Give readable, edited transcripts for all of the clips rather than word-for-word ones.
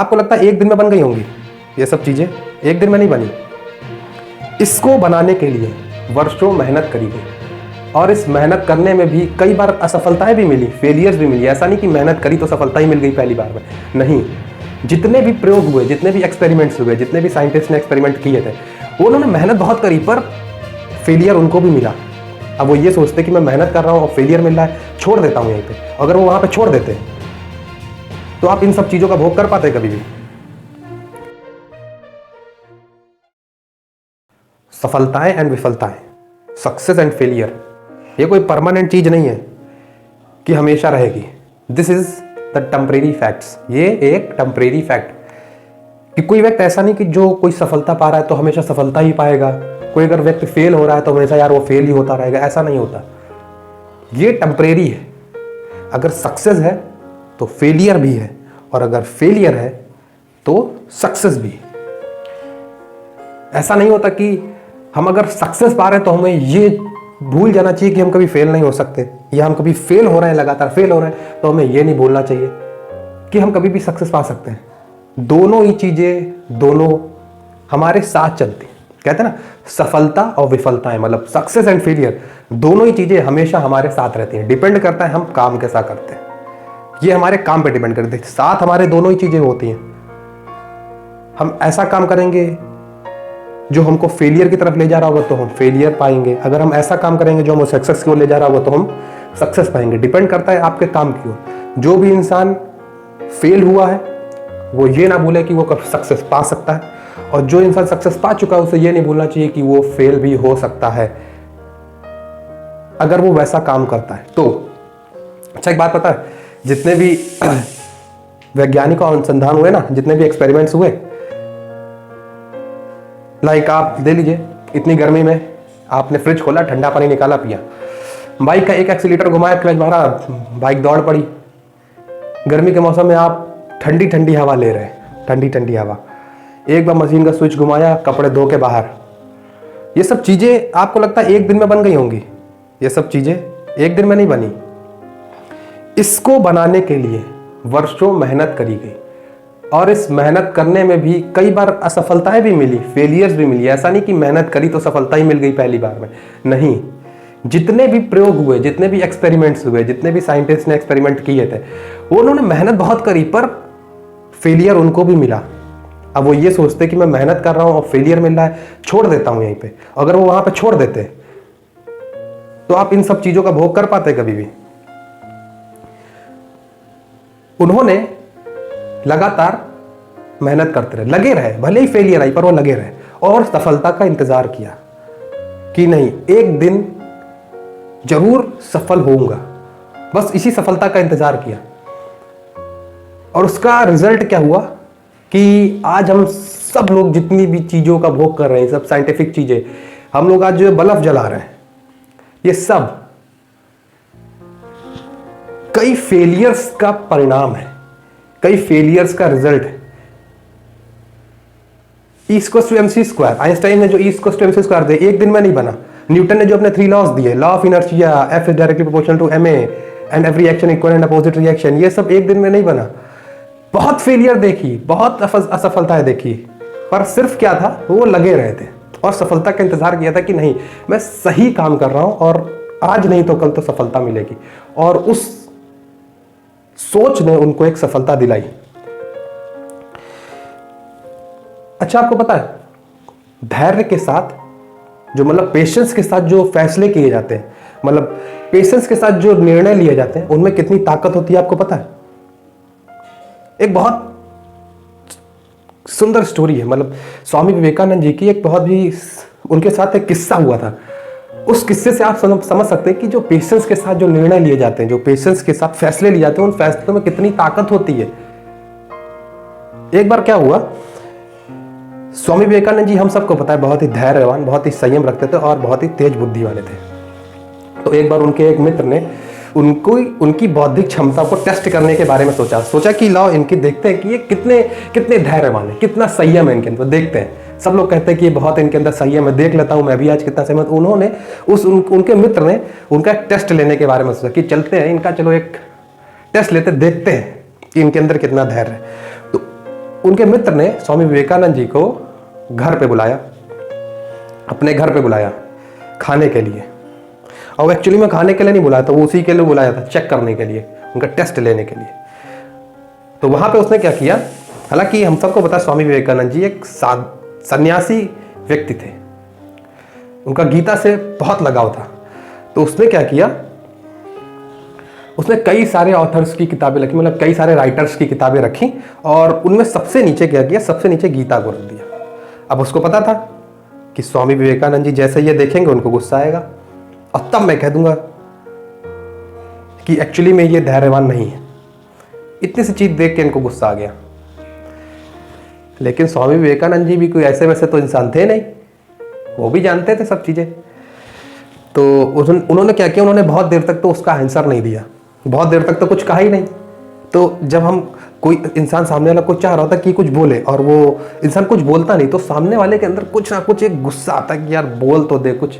आपको लगता है एक दिन में बन गई होंगी ये सब चीज़ें? एक दिन में नहीं बनी। इसको बनाने के लिए वर्षों मेहनत करी गई और इस मेहनत करने में भी कई बार असफलताएं भी मिली, फेलियर्स भी मिली। ऐसा नहीं कि मेहनत करी तो सफलता ही मिल गई पहली बार में, नहीं। जितने भी प्रयोग हुए, जितने भी एक्सपेरिमेंट्स हुए, जितने भी साइंटिस्ट ने एक्सपेरिमेंट किए थे, उन्होंने मेहनत बहुत करी पर फेलियर उनको भी मिला। अब वो ये सोचते कि मैं मेहनत कर रहा हूँ और फेलियर मिल रहा है, छोड़ देता हूँ यहीं पे। अगर वो वहाँ पे छोड़ देते तो आप इन सब चीज़ों का भोग कर पाते कभी भी? सफलताएं एंड विफलताएं, सक्सेस एंड फेलियर, ये कोई परमानेंट चीज नहीं है कि हमेशा रहेगी। This is the temporary facts. ये एक टेम्परेरी फैक्ट कि कोई व्यक्ति ऐसा नहीं कि जो कोई सफलता पा रहा है तो हमेशा सफलता ही पाएगा, कोई अगर व्यक्ति फेल हो रहा है तो हमेशा यार वो फेल ही होता रहेगा, ऐसा नहीं होता। ये टेम्परेरी है। अगर सक्सेस है तो फेलियर भी है, और अगर फेलियर है तो सक्सेस भी है। ऐसा नहीं होता कि हम अगर सक्सेस पा रहे हैं तो हमें ये भूल जाना चाहिए कि हम कभी फेल नहीं हो सकते, या हम कभी फेल हो रहे हैं, लगातार फेल हो रहे हैं तो हमें ये नहीं भूलना चाहिए कि हम कभी भी सक्सेस पा सकते हैं। दोनों ही चीजें, दोनों हमारे साथ चलती हैं। कहते हैं ना, सफलता और विफलताएं, मतलब सक्सेस एंड फेलियर, दोनों ही चीजें हमेशा हमारे साथ रहती हैं। डिपेंड करता है हम काम कैसा करते हैं, ये हमारे काम पे डिपेंड करते हैं। साथ हमारे दोनों ही चीजें होती हैं। हम ऐसा काम करेंगे जो हमको फेलियर की तरफ ले जा रहा होगा तो हम फेलियर पाएंगे। अगर हम ऐसा काम करेंगे जो हमको सक्सेस की ओर ले जा रहा होगा तो हम सक्सेस पाएंगे। डिपेंड करता है आपके काम की ओर। जो भी इंसान फेल हुआ है वो ये ना भूले कि वो कब सक्सेस पा सकता है, और जो इंसान सक्सेस पा चुका है उसे ये नहीं भूलना चाहिए कि वो फेल भी हो सकता है अगर वो वैसा काम करता है तो। अच्छा, एक बात पता है, जितने भी वैज्ञानिक अनुसंधान हुए ना, जितने भी एक्सपेरिमेंट्स हुए, लाइक आप दे लीजिए, इतनी गर्मी में आपने फ्रिज खोला, ठंडा पानी निकाला, पिया। बाइक का एक एक्सीलेटर घुमाया, क्लच मारा, बाइक दौड़ पड़ी। गर्मी के मौसम में आप ठंडी ठंडी हवा ले रहे हैं, ठंडी ठंडी हवा। एक बार मशीन का स्विच घुमाया, कपड़े धो के बाहर। ये सब चीजें आपको लगता है एक दिन में बन गई होंगी? ये सब चीजें एक दिन में नहीं बनी। इसको बनाने के लिए वर्षों मेहनत करी गई और इस मेहनत करने में भी कई बार असफलताएं भी मिली, फेलियर्स भी मिली। ऐसा नहीं कि मेहनत करी तो सफलता ही मिल गई पहली बार में, नहीं। जितने भी प्रयोग हुए, जितने भी एक्सपेरिमेंट्स हुए, जितने भी साइंटिस्ट ने एक्सपेरिमेंट किए थे, उन्होंने मेहनत बहुत करी पर फेलियर उनको भी मिला। अब वो ये सोचते कि मैं मेहनत कर रहा हूं और फेलियर मिल रहा है, छोड़ देता हूं यहीं पे। अगर वो वहां पे छोड़ देते तो आप इन सब चीजों का भोग कर पाते कभी भी? उन्होंने लगातार मेहनत करते रहे, लगे रहे, भले ही फेलियर आई पर वो लगे रहे और सफलता का इंतजार किया कि नहीं, एक दिन जरूर सफल होऊंगा। बस इसी सफलता का इंतजार किया और उसका रिजल्ट क्या हुआ कि आज हम सब लोग जितनी भी चीजों का भोग कर रहे हैं, सब साइंटिफिक चीजें, हम लोग आज जो बल्ब जला रहे हैं, ये सब कई फेलियर्स का परिणाम है, कई फेलियर्स का रिजल्ट है। E=mc², आइंस्टाइन ने जो E=mc² दिया, एक दिन में नहीं बना। न्यूटन ने जो अपने 3 लॉज दिए, law of inertia, F is directly proportional to ma and every action equal and opposite reaction, ये सब एक दिन में नहीं बना। बहुत फेलियर देखी, बहुत असफलताएं देखी, पर सिर्फ क्या था, वो लगे रहे थे और सफलता का इंतजार किया था कि नहीं, मैं सही काम कर रहा हूं और आज नहीं तो कल तो सफलता मिलेगी। और उस सोच ने उनको एक सफलता दिलाई। अच्छा, आपको पता है, धैर्य के साथ जो, मतलब पेशेंस के साथ जो फैसले किए जाते हैं, मतलब पेशेंस के साथ जो निर्णय लिए जाते हैं, उनमें कितनी ताकत होती है आपको पता है? एक बहुत सुंदर स्टोरी है, मतलब स्वामी विवेकानंद जी की एक बहुत भी, उनके साथ एक किस्सा हुआ था। उस किस्से से आप समझ सकते हैं कि जो पेशेंस के साथ जो निर्णय लिए जाते हैं, जो पेशेंस के साथ फैसले लिए जाते हैं, उन फैसलों में कितनी ताकत होती है। एक बार क्या हुआ, स्वामी विवेकानंद जी, हम सबको पता है, बहुत ही धैर्यवान, बहुत ही संयम रखते थे और बहुत ही तेज बुद्धि वाले थे। तो एक बार उनके एक मित्र ने उनकी बौद्धिक क्षमता को टेस्ट करने के बारे में सोचा कि लाओ इनकी देखते हैं कि ये कितने धैर्यवान है, कितना संयम है इनके अंदर, देखते हैं। सब लोग कहते हैं कि ये बहुत इनके अंदर संयम है, देख लेता हूं मैं भी आज कितना संयम है। उन्होंने उनके मित्र ने उनका टेस्ट लेने के बारे में सोचा कि चलते हैं इनका, चलो एक टेस्ट लेते, देखते हैं कि इनके अंदर कितना धैर्य है। तो उनके मित्र ने स्वामी विवेकानंद जी को घर पे बुलाया, अपने घर पे बुलाया खाने के लिए। और एक्चुअली में खाने के लिए नहीं बुलाया था, वो उसी के लिए बुलाया था, चेक करने के लिए, उनका टेस्ट लेने के लिए। तो वहाँ पे उसने क्या किया, हालांकि हम सबको पता है स्वामी विवेकानंद जी एक सन्यासी व्यक्ति थे, उनका गीता से बहुत लगाव था। तो उसने क्या किया, उसने कई सारे ऑथर्स की किताबें रखी, मतलब कई सारे राइटर्स की किताबें रखी, और उनमें सबसे नीचे क्या किया, सबसे नीचे गीता को रख दिया। अब उसको पता था कि स्वामी विवेकानंद जी जैसे ये देखेंगे उनको गुस्सा आएगा, और तब मैं कह दूंगा कि एक्चुअली में ये धैर्यवान नहीं है। इतनी सी चीज देख के इनको गुस्सा आ गया। लेकिन स्वामी विवेकानंद जी भी कोई ऐसे वैसे तो इंसान थे नहीं, वो भी जानते थे सब चीजें। तो उन्होंने क्या किया, उन्होंने बहुत देर तक तो उसका आंसर नहीं दिया, बहुत देर तक तो कुछ कहा ही नहीं। तो जब हम कोई इंसान सामने वाला कुछ चाह रहा होता कि कुछ बोले और वो इंसान कुछ बोलता नहीं, तो सामने वाले के अंदर कुछ ना कुछ एक गुस्सा आता है कि यार बोल तो दे कुछ,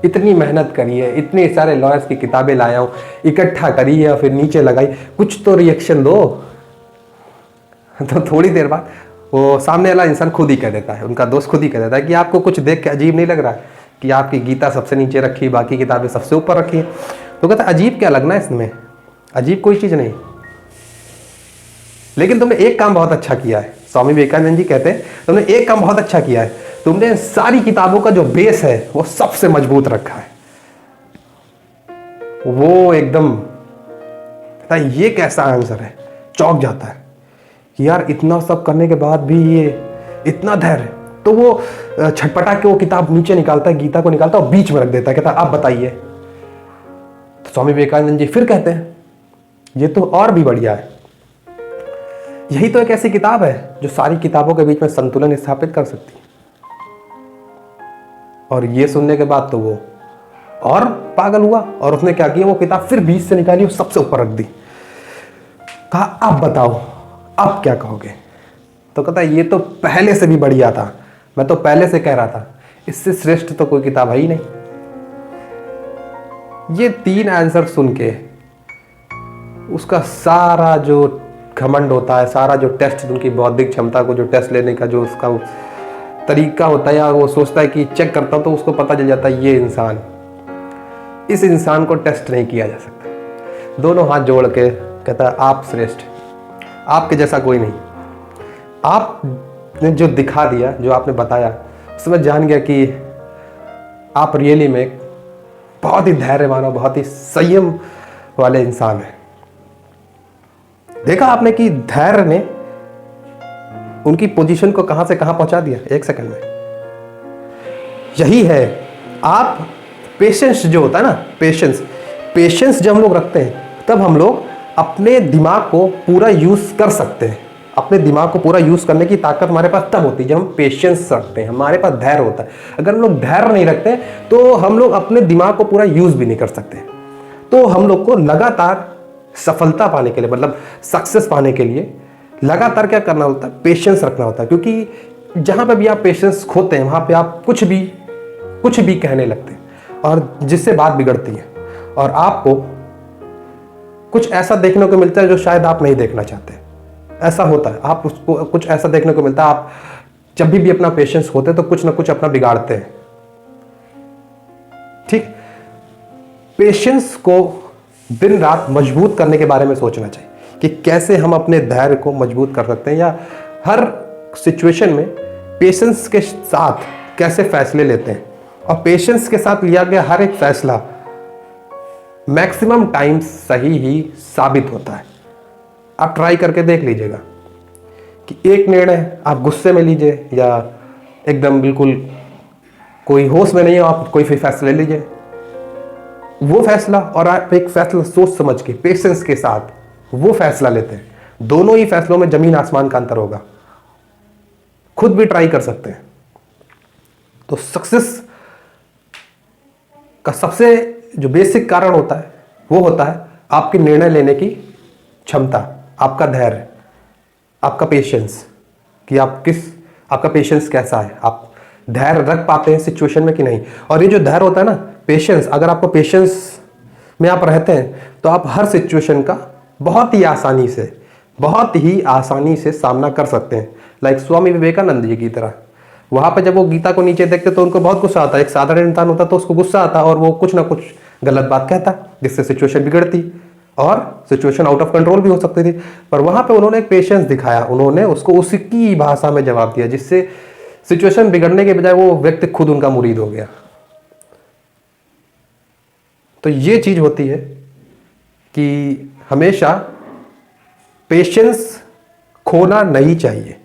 इतनी मेहनत करी है, इतने सारे लॉयर्स की किताबें लाया हूँ, इकट्ठा करी है, फिर नीचे लगाई, कुछ तो रिएक्शन दो। तो थोड़ी देर बाद वो सामने वाला इंसान खुद ही कह देता है, उनका दोस्त खुद ही कह देता है कि आपको कुछ देख के अजीब नहीं लग रहा है कि आपकी गीता सबसे नीचे रखी, बाकी किताबें सबसे ऊपर रखी है। तो कहता है अजीब क्या लगना है इसमें, अजीब कोई चीज़ नहीं, लेकिन तुमने एक काम बहुत अच्छा किया है। स्वामी विवेकानंद जी कहते हैं तुमने एक काम बहुत अच्छा किया है, तुमने सारी किताबों का जो बेस है वो सबसे मजबूत रखा है। वो एकदम कहता है ये कैसा आंसर है, चौंक जाता है कि यार इतना सब करने के बाद भी ये इतना धैर्य। तो वो छटपटा के वो किताब नीचे निकालता है, गीता को निकालता है और बीच में रख देता है, कहता है आप बताइए। तो स्वामी विवेकानंद जी फिर कहते हैं ये तो और भी बढ़िया है, यही तो एक ऐसी किताब है जो सारी किताबों के बीच में संतुलन स्थापित कर सकती है। और ये सुनने के बाद तो वो और पागल हुआ, और उसने क्या किया, वो किताब फिर बीच से निकाली और सबसे ऊपर रख दी। कहा अब बताओ अब क्या कहोगे। तो कहता है ये तो पहले से भी बढ़िया था, मैं तो पहले से कह रहा था इससे श्रेष्ठ तो कोई किताब है ही नहीं। ये 3 आंसर सुन के उसका सारा जो घमंड होता है, सारा जो टेस्ट, उनकी बौद्धिक क्षमता को जो टेस्ट लेने का जो उसका तरीका होता है, या वो सोचता है कि चेक करता हूं, तो उसको पता चल जाता है ये इंसान, इस इंसान को टेस्ट नहीं किया जा सकता। दोनों हाथ जोड़ के कहता है आप श्रेष्ठ, आपके जैसा कोई नहीं। आपने जो दिखा दिया, जो आपने बताया, उसमें जान गया कि आप रियली में बहुत ही धैर्यवान और बहुत ही संयम वाले इंसान हैं। देखा आपने कि धैर्य ने उनकी पोजीशन को कहां से कहां पहुंचा दिया 1 सेकंड में। यही है आप पेशेंस जो होता है ना, पेशेंस जब हम लोग रखते हैं तब हम लोग अपने दिमाग को पूरा यूज कर सकते हैं। अपने दिमाग को पूरा यूज करने की ताकत हमारे पास तब होती है जब हम पेशेंस रखते हैं, हमारे पास धैर्य होता है। अगर हम लोग धैर्य नहीं रखते तो हम लोग अपने दिमाग को पूरा यूज भी नहीं कर सकते। तो हम लोग को लगातार सफलता पाने के लिए, मतलब सक्सेस पाने के लिए लगातार क्या करना होता है, पेशेंस रखना होता है। क्योंकि जहां पे भी आप पेशेंस खोते हैं वहां पे आप कुछ भी कहने लगते हैं, और जिससे बात बिगड़ती है, और आपको कुछ ऐसा देखने को मिलता है जो शायद आप नहीं देखना चाहते। ऐसा होता है, आप उसको कुछ ऐसा देखने को मिलता है, आप जब भी अपना पेशेंस होते तो कुछ ना कुछ अपना बिगाड़ते हैं। ठीक, पेशेंस को दिन रात मजबूत करने के बारे में सोचना चाहिए कि कैसे हम अपने धैर्य को मजबूत कर सकते हैं, या हर सिचुएशन में पेशेंस के साथ कैसे फैसले लेते हैं। और पेशेंस के साथ लिया गया हर एक फैसला मैक्सिमम टाइम सही ही साबित होता है। आप ट्राई करके देख लीजिएगा कि एक निर्णय आप गुस्से में लीजिए या एकदम बिल्कुल कोई होश में नहीं हो, आप कोई भी फैसला ले लीजिए, वो फैसला और आप एक फैसला सोच समझ के पेशेंस के साथ वो फैसला लेते हैं, दोनों ही फैसलों में जमीन आसमान का अंतर होगा। खुद भी ट्राई कर सकते हैं। तो सक्सेस का सबसे जो बेसिक कारण होता है वो होता है आपके निर्णय लेने की क्षमता, आपका धैर्य, आपका पेशेंस, कि आपका पेशेंस कैसा है, आप धैर्य रख पाते हैं सिचुएशन में कि नहीं। और ये जो धैर्य होता है ना, पेशेंस, अगर आपको पेशेंस में आप रहते हैं तो आप हर सिचुएशन का बहुत ही आसानी से सामना कर सकते हैं। लाइक स्वामी विवेकानंद जी की तरह। वहां पे जब वो गीता को नीचे देखते तो उनको बहुत गुस्सा आता, एक साधारण इंसान होता तो उसको गुस्सा आता और वो कुछ ना कुछ गलत बात कहता, जिससे सिचुएशन बिगड़ती और सिचुएशन आउट ऑफ कंट्रोल भी हो सकती थी। पर वहां पे उन्होंने एक पेशेंस दिखाया, उन्होंने उसको उसकी भाषा में जवाब दिया, जिससे सिचुएशन बिगड़ने के बजाय वो व्यक्ति खुद उनका मुरीद हो गया। तो ये चीज होती है कि हमेशा पेशेंस खोना नहीं चाहिए।